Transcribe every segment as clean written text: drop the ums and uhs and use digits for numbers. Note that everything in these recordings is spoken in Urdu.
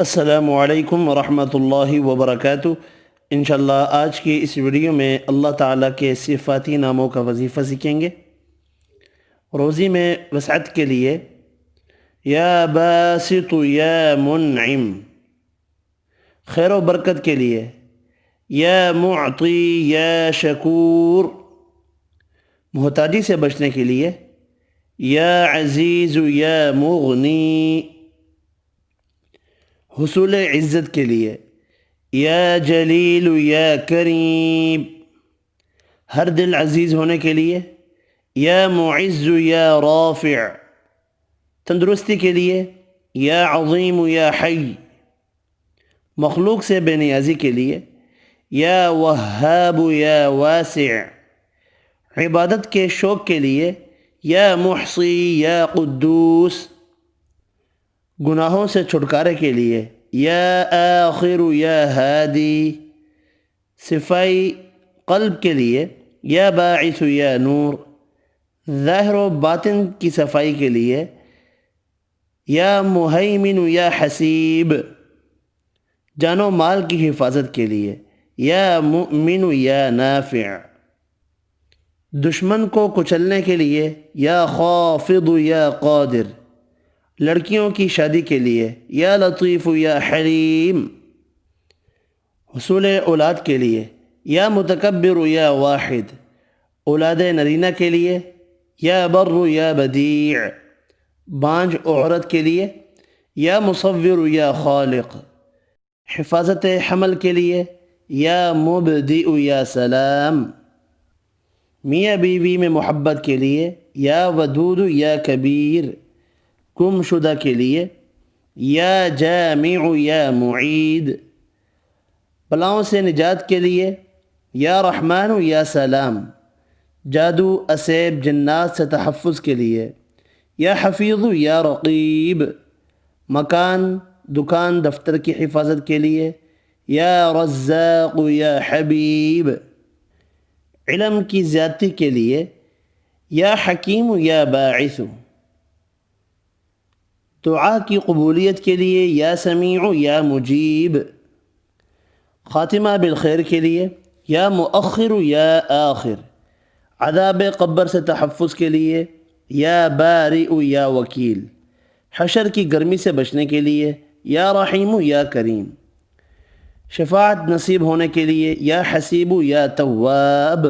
السلام علیکم ورحمۃ اللہ وبرکاتہ۔ انشاءاللہ آج کی اس ویڈیو میں اللہ تعالیٰ کے صفاتی ناموں کا وظیفہ سیکھیں گے۔ روزی میں وسعت کے لیے یا باسط یا منعم، خیر و برکت کے لیے یا معطی یا شکور، محتاجی سے بچنے کے لیے یا عزیز یا مغنی، حصول عزت کے لیے یا جلیل یا کریم، ہر دل عزیز ہونے کے لیے یا معز یا رافع، تندرستی کے لیے یا عظیم یا حی، مخلوق سے بے نیازی کے لیے یا وہاب یا واسع، عبادت کے شوق کے لیے یا محصی یا قدوس، گناہوں سے چھٹکارے کے لیے یا آخر یا ہادی، صفائی قلب کے لیے یا باعث یا نور، ظاہر و باطن کی صفائی کے لیے یا مہیمن یا حسیب، جان و مال کی حفاظت کے لیے یا مؤمن یا نافع، دشمن کو کچلنے کے لیے یا خافض یا قادر، لڑکیوں کی شادی کے لیے یا لطیف یا حلیم، حصول اولاد کے لیے یا متکبر یا واحد، اولاد نرینہ کے لیے یا بر یا بدیع، بانجھ عورت کے لیے یا مصور یا خالق، حفاظت حمل کے لیے یا مبدئ یا سلام، میاں بیوی میں محبت کے لیے یا ودود یا کبیر، گم شدہ کے لیے یا جامع یا معید، بلاؤں سے نجات کے لیے یا رحمان یا سلام، جادو اسیب جنات سے تحفظ کے لیے یا حفیظ یا رقیب، مکان دکان دفتر کی حفاظت کے لیے یا رزاق یا حبیب، علم کی زیادتی کے لیے یا حکیم یا باعث، دعا کی قبولیت کے لیے یا سمیع یا مجیب، خاتمہ بالخیر کے لیے یا مؤخر یا آخر، عذاب قبر سے تحفظ کے لیے یا بارئ یا وکیل، حشر کی گرمی سے بچنے کے لیے یا رحیم یا کریم، شفاعت نصیب ہونے کے لیے یا حسیب یا تواب،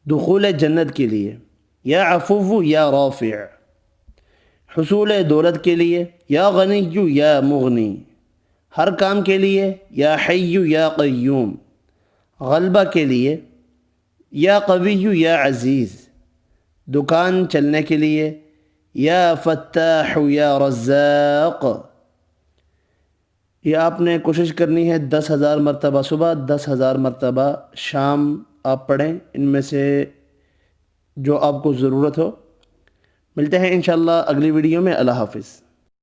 دخول جنت کے لیے یا عفو یا رافع، حصول دولت کے لیے یا غنی یا مغنی، ہر کام کے لیے یا حی یا قیوم، غلبہ کے لیے یا قوی یا عزیز، دکان چلنے کے لیے یا فتاح یا رزاق۔ یہ آپ نے کوشش کرنی ہے 10,000 مرتبہ صبح، 10,000 مرتبہ شام آپ پڑھیں، ان میں سے جو آپ کو ضرورت ہو۔ ملتے ہیں انشاءاللہ اگلی ویڈیو میں۔ اللہ حافظ۔